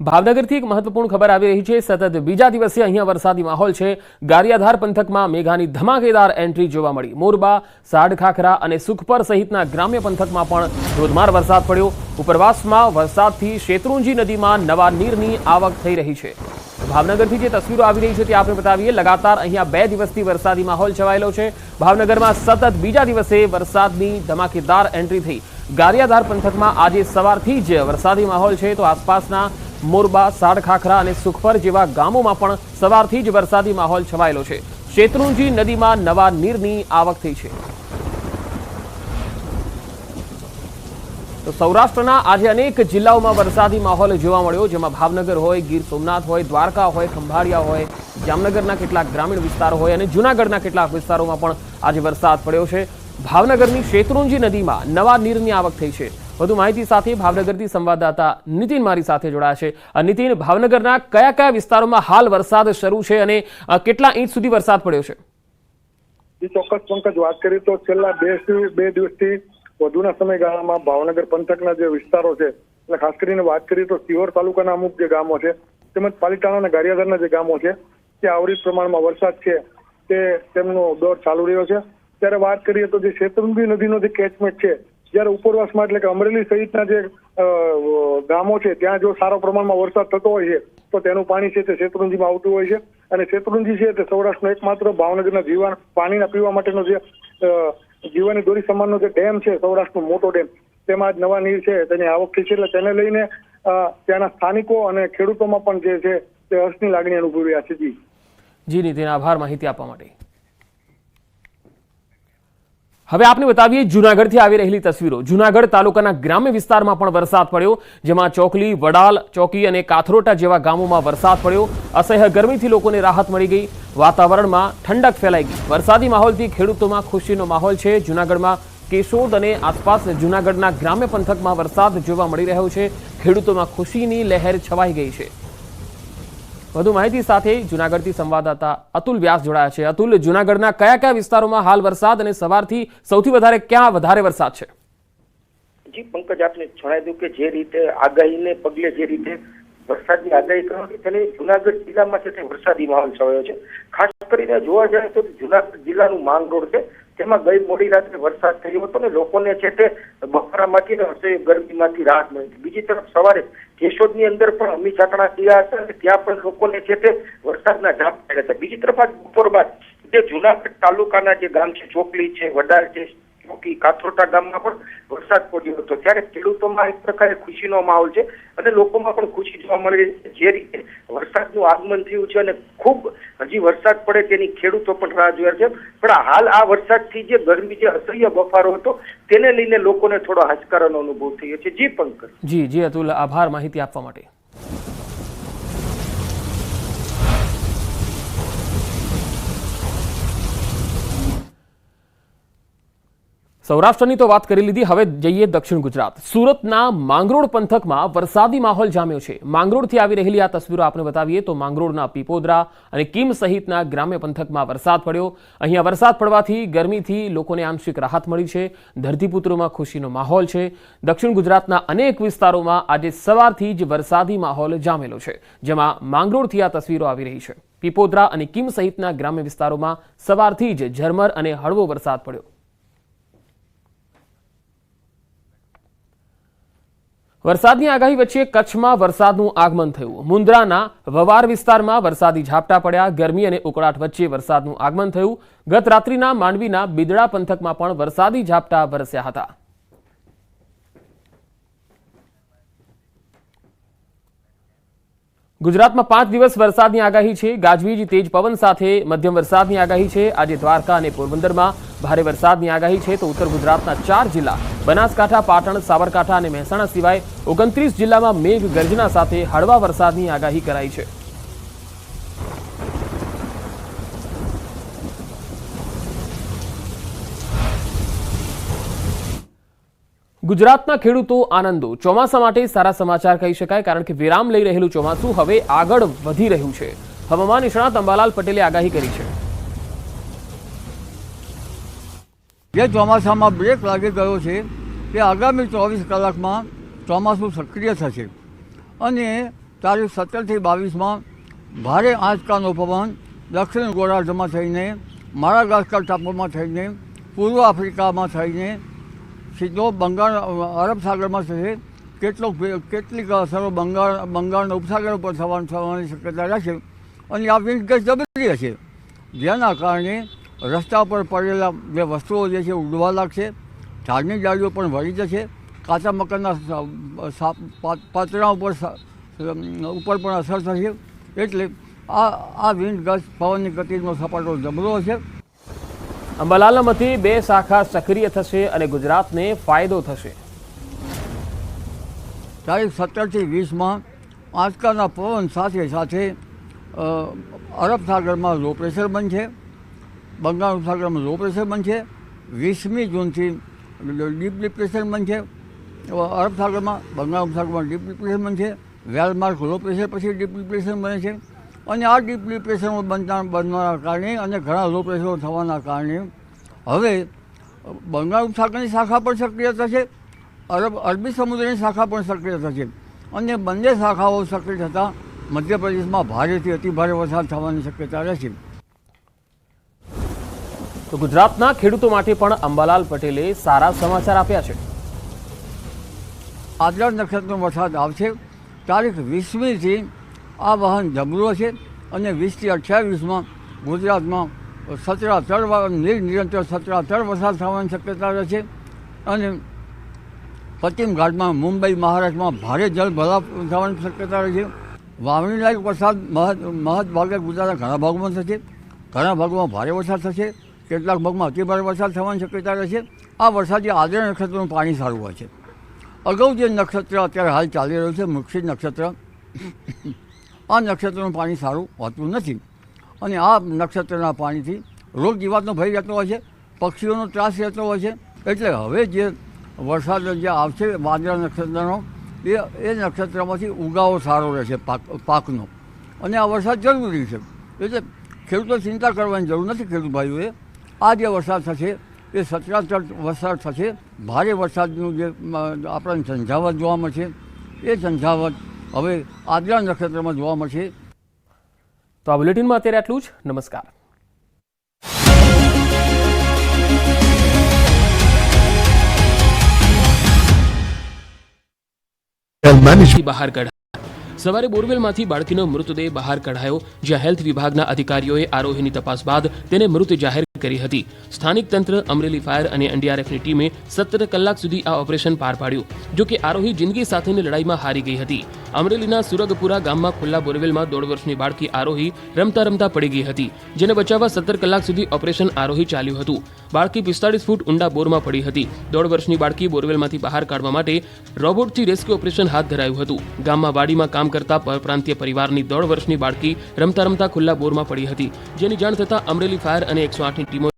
ભાવનગરથી એક મહત્વપૂર્ણ ખબર આવી રહી છે। સતત બીજા દિવસે અહીંયા વરસાદી માહોલ છે। ગારિયાધાર પંથકમાં મેઘાની ધમાકેદાર એન્ટ્રી જોવા મળી। મોરબા, સાડખાખરા અને સુખપર સહિતના ગ્રામ્ય પંથકમાં પણ ધોધમાર વરસાદ પડ્યો। ઉપરવાસમાં વરસાદથી શેત્રુંજી નદીમાં નવા નીરની આવક થઈ રહી છે। ભાવનગરથી જે તસવીરો આવી રહી છે તે આપણે બતાવીએ। લગાતાર અહીંયા 2 દિવસથી વરસાદી માહોલ છવાયેલો છે। ભાવનગરમાં સતત બીજા દિવસે વરસાદની ધમાકેદાર એન્ટ્રી થઈ। ગારિયાધાર પંથકમાં આજે સવારથી જ વરસાદી માહોલ છે, તો આસપાસના મોરબા, સાડખાખરા અને સુખપર જેવા ગામોમાં પણ સવારથી જ વરસાદી માહોલ છવાયેલો છે। શેત્રુંજી નદીમાં નવા નીરની આવક થઈ છે। તો સૌરાષ્ટ્રના આજે અનેક જિલ્લાઓમાં વરસાદી માહોલ જોવા મળ્યો, જેમાં ભાવનગર હોય, ગીર સોમનાથ હોય, દ્વારકા હોય, ખંભાળિયા હોય, જામનગરના કેટલાક ગ્રામીણ વિસ્તારો હોય અને જૂનાગઢના કેટલાક વિસ્તારોમાં પણ આજે વરસાદ પડ્યો છે। ભાવનગરની શેત્રુંજી નદીમાં નવા નીરની આવક થઈ છે। વધુ માહિતી સાથે ભાવનગરથી સંવાદદાતા નીતિન મારી સાથે જોડાયા છે। નીતિન, ભાવનગરના કયા કયા વિસ્તારોમાં હાલ વરસાદ શરૂ છે અને કેટલા ઇંચ સુધી વરસાદ પડ્યો છે? ચોક્કસ પંકજ, વાત કરીએ તો છેલ્લા 2 દિવસથી વધુના સમયગાળામાં ભાવનગર પંથકના જે વિસ્તારો છે, એટલે ખાસ કરીને વાત કરીએ તો સિહોર તાલુકાના અમુક જે ગામો છે તેમજ પાલીતાણા અને ગારિયાધારના જે ગામો છે ત્યાં અવિરત પ્રમાણમાં વરસાદ છે તે તેમનો દોર ચાલુ રહ્યો છે। ત્યારે વાત કરીએ તો જે શેત્રુંજી નદીનો જે કેચમેન્ટ છે, જ્યારે ઉપરવાસમાં એટલે કે અમરેલી સહિતના જે ગામો છે ત્યાં જો સારો પ્રમાણમાં વરસાદ થતો હોય છે તો તેનું પાણી છે તે શેત્રુંજીમાં આવતું હોય છે। અને શેત્રુંજી છે તે સૌરાષ્ટ્રનો એકમાત્ર ભાવનગરના જીવન પાણીના પીવા માટેનો જે જીવાની દોરી સમાનનો જે ડેમ છે, સૌરાષ્ટ્રનો મોટો ડેમ, તેમાં જ નવા નીર છે તેની આવક થઈ છે। એટલે તેને લઈને ત્યાંના સ્થાનિકો અને ખેડૂતોમાં પણ જે છે તે હર્ષની લાગણી અનુભવી રહ્યા છે। જી નીતિન, આભાર માહિતી આપવા માટે। હવે આપને બતાવીએ જૂનાગઢથી આવી રહેલી તસવીરો। જૂનાગઢ તાલુકાના ગ્રામ્ય વિસ્તારમાં પણ વરસાદ પડ્યો, જેમાં ચોકલી, વડાલ ચોકી અને કાથરોટા જેવા ગામોમાં વરસાદ પડ્યો। અસહ્ય ગરમીથી લોકોને રાહત મળી ગઈ। વાતાવરણમાં ઠંડક ફેલાઈ ગઈ। વરસાદી માહોલથી ખેડૂતોમાં ખુશીનો માહોલ છે। જૂનાગઢમાં કેશોદ અને આસપાસ જૂનાગઢના ગ્રામ્ય પંથકમાં વરસાદ જોવા મળી રહ્યો છે। ખેડૂતોમાં ખુશીની લહેર છવાઈ ગઈ છે। વધુ માહિતી સાથે જૂનાગઢથી સંવાદદાતા અતુલ વ્યાસ જોડાયા છે। અતુલ, જૂનાગઢના કયા કયા વિસ્તારોમાં હાલ વરસાદ અને સવારથી સૌથી વધારે ક્યાં વધારે વરસાદ છે? જી પંકજ, આપને જણાવી દઉં કે જે રીતે આગાહીને પગલે જે રીતે વરસાદની આગાહી કરવાની તેને જૂનાગઢ જિલ્લામાં છે તે વરસાદી માહોલ છવાયો છે। ખાસ કરીને જોવા જાય તો જૂનાગઢ જિલ્લાનું માંગ રોડ છે, તેમાં ગઈ મોડી રાત્રે વરસાદ થયો હતો ને લોકોને છે તે બપોરામાંથી અસહ્ય ગરમીમાંથી રાહત મળી હતી। બીજી તરફ સવારે કેશોદની અંદર પણ અમી ચાટણા થયા હતા અને ત્યાં પણ લોકોને છે તે વરસાદના ઝાપટા પડ્યા હતા। બીજી તરફ આજ બપોર બાદ જે જૂનાગઢ તાલુકાના જે ગામ છે, ચોકલી છે, વડાલ છે, ચોકી, કાથરોટા ગામમાં પણ વરસાદ પડ્યો હતો। ત્યારે ખેડૂતોમાં એક પ્રકારે ખુશીનો માહોલ છે અને લોકોમાં પણ ખુશી જોવા મળી રહી છે। જે રીતે વરસાદનું આગમન થયું છે અને ખૂબ હજી વરસાદ પડે તેની ખેડૂતો પણ રાહ જોઈ રહ્યા છે, પણ હાલ આ વરસાદથી જે ગરમી, જે અસહ્ય બફારો હતો તેને લઈને લોકોને થોડો હાશકારાનો અનુભવ થયો છે। જી પંકજ। જી અતુલ, આભાર માહિતી આપવા માટે। સૌરાષ્ટ્રની તો વાત કરી લીધી, હવે જઈએ દક્ષિણ ગુજરાત। સુરતના માંગરોળ પંથકમાં વરસાદી માહોલ જામ્યો છે। માંગરોળથી આવી રહેલી આ તસવીરો આપણે બતાવીએ તો માંગરોળના પીપોદરા અને કીમ સહિતના ગ્રામ્ય પંથકમાં વરસાદ પડ્યો। અહીંયા વરસાદ પડવાથી ગરમીથી લોકોને આંશિક રાહત મળી છે। ધરતીપુત્રોમાં ખુશીનો માહોલ છે। દક્ષિણ ગુજરાતના અનેક વિસ્તારોમાં આજે સવારથી જ વરસાદી માહોલ જામેલો છે, જેમાં માંગરોળથી આ તસવીરો આવી રહી છે। પીપોદરા અને કીમ સહિતના ગ્રામ્ય વિસ્તારોમાં સવારથી જ ઝરમર અને હળવો વરસાદ પડ્યો। વરસાદની આગાહી વચ્ચે કચ્છમાં વરસાદનું આગમન થયું। મુન્દ્રાના વવાર વિસ્તારમાં વરસાદી ઝાપટા પડ્યા। ગરમી અને ઉકળાટ વચ્ચે વરસાદનું આગમન થયું। ગત રાત્રિના માંડવીના બિદડા પંથકમાં પણ વરસાદી ઝાપટા વરસ્યા હતા। ગુજરાતમાં 5 દિવસ વરસાદની આગાહી છે। ગાજવીજ, તેજ પવન સાથે મધ્યમ વરસાદની આગાહી છે। આજે દ્વારકા અને પોરબંદરમાં ભારે વરસાદની આગાહી છે, તો ઉત્તર ગુજરાતના 4 જિલ્લા બનાસકાંઠા, પાટણ, સાબરકાંઠા અને મહેસાણા સિવાય 29 જિલ્લામાં મેઘ ગર્જના સાથે હળવા વરસાદની આગાહી કરાઈ છે। ગુજરાતના ખેડૂતો આનંદો। ચોમાસા માટે સારા સમાચાર કહી શકાય, કારણ કે વિરામ લઈ રહેલું ચોમાસું હવે આગળ વધી રહ્યું છે। હવામાન નિષ્ણાત અંબાલાલ પટેલે આગાહી કરી છે। જે ચોમાસામાં બ્રેક લાગી ગયો છે તે આગામી 24 કલાકમાં ચોમાસું સક્રિય થશે અને તારીખ 17 થી 22 ભારે આંચકાનો પવન દક્ષિણ ગોળાર્ધમાં થઈને માડાગાસ્કર ટાપુમાં થઈને પૂર્વ આફ્રિકામાં થઈને સીધો અરબ સાગરમાં થશે. કેટલીક અસરો બંગાળના ઉપસાગર ઉપર થવાની શક્યતા રહેશે અને આ વિન્ડ ગસ્ટ જબરી હશે, જેના કારણે રસ્તા પર પડેલા જે વસ્તુઓ જે છે ઉડવા લાગશે, ઝાડની ડાળીઓ પણ વળી જશે, કાચા મકાનના પાતળા ઉપર પણ અસર થશે. એટલે આ વિન્ડ ગસ્ટ પવનની ગતિનો સપાટો જબરો હશે. અંબાલાલના મતે 2 શાખા સક્રિય થશે અને ગુજરાતને ફાયદો થશે. તારીખ 17 થી 20 આંચકાના પવન સાથે સાથે અરબ સાગરમાં લો પ્રેશર બનશે, બંગાળ ઉપસાગરમાં લો પ્રેશર બનશે. 20મી જૂનથી ડીપ ડિપ્રેશન બનશે અરબ સાગરમાં, બંગાળ ઉપસાગરમાં ડીપ ડિપ્રેશન બનશે. વેલમાર્ક લો પ્રેશર પછી ડીપ ડિપ્રેશન બને છે અને આ ડીપ ડિપ્રેશન બનવાના કારણે અને ઘણા લો પ્રેશરો થવાના કારણે હવે બંગાળ ઉપસાગરની શાખા પણ સક્રિય થશે, અરબી સમુદ્રની શાખા પણ સક્રિય થશે અને બંને શાખાઓ સક્રિય થતાં મધ્યપ્રદેશમાં ભારેથી અતિભારે વરસાદ થવાની શક્યતા રહેશે. તો ગુજરાતના ખેડૂતો માટે પણ અંબાલાલ પટેલે સારા સમાચાર આપ્યા છે. આદ્રા નક્ષત્રનો વરસાદ આવશે. તારીખ 20મીથી આ વહન જબરું હશે અને 20 થી 28 ગુજરાતમાં નિરંતર સતરાતર વરસાદ થવાની શક્યતા રહેશે અને પશ્ચિમ ઘાટમાં મુંબઈ મહારાષ્ટ્રમાં ભારે જળભરાવ થવાની શક્યતા રહેશે. વાવણી લાયક વરસાદ મહદ ભાગે ગુજરાતના ઘણા ભાગોમાં થશે, ઘણા ભાગોમાં ભારે વરસાદ થશે, કેટલાક ભાગમાં અતિભારે વરસાદ થવાની શક્યતા રહેશે. આ વરસાદથી આદ્રા નક્ષત્રનું પાણી સારું હોય છે. અગાઉ જે નક્ષત્ર અત્યારે હાલ ચાલી રહ્યું છે મૃગશીર નક્ષત્ર, આ નક્ષત્રનું પાણી સારું હોતું નથી અને આ નક્ષત્રના પાણીથી રોગ જીવાતનો ભય રહેતો હોય છે, પક્ષીઓનો ત્રાસ રહેતો હોય છે. એટલે હવે જે વરસાદ જે આવશે વાદળા નક્ષત્રનો એ નક્ષત્રમાંથી ઉગાવો સારો રહેશે પાકનો અને આ વરસાદ જરૂરી છે. એટલે ખેડૂતો ચિંતા કરવાની જરૂર નથી. ખેડૂત ભાઈઓએ આ જે વરસાદ થશે એ સચરાચર વરસાદ થશે. ભારે વરસાદનું જે આપણને ઝંઝાવત જોવા મળશે એ ઝંઝાવત હવે આદ્રા નક્ષત્રમાં જોવા મળશે. તો આ બુલેટિનમાં અત્યારે આટલું જ. નમસ્કાર. બહાર કઢાયો. સવારે બોરવેલમાંથી બાળકીનો મૃતદેહ બહાર કઢાયો, જ્યાં હેલ્થ વિભાગના અધિકારીઓએ આરોહીની તપાસ બાદ તેને મૃત જાહેર કરી હતી. સ્થાનિક તંત્ર, અમરેલી ફાયર અને એનડીઆરએફની ટીમે 17 કલાક સુધી આ ઓપરેશન પાર પાડ્યું. જો કે આરોહી જિંદગી સાથેની લડાઈમાં હારી ગઈ હતી. અમરેલીના સુરગપુરા ગામમાં ખુલ્લા બોરવેલમાં 1.5 વર્ષની બાળકી આરોહી રમતા રમતા પડી ગઈ હતી, જેને બચાવવા 17 કલાક સુધી ઓપરેશન આરોહી ચાલ્યું હતું. બાળકી 45 ફૂટ ઊંડા બોરમાં પડી હતી. 1.5 વર્ષની બાળકી બોરવેલમાંથી બહાર કાઢવા માટે રોબોટથી રેસ્ક્યુ ઓપરેશન હાથ ધરાયું હતું. ગામમાં વાડીમાં કામ કરતા પરપ્રાંતીય પરિવારની 1.5 વર્ષની બાળકી રમતા રમતા ખુલ્લા બોરમાં પડી હતી, જેની જાણ થતાં અમરેલી ફાયર અને 108ની ટીમો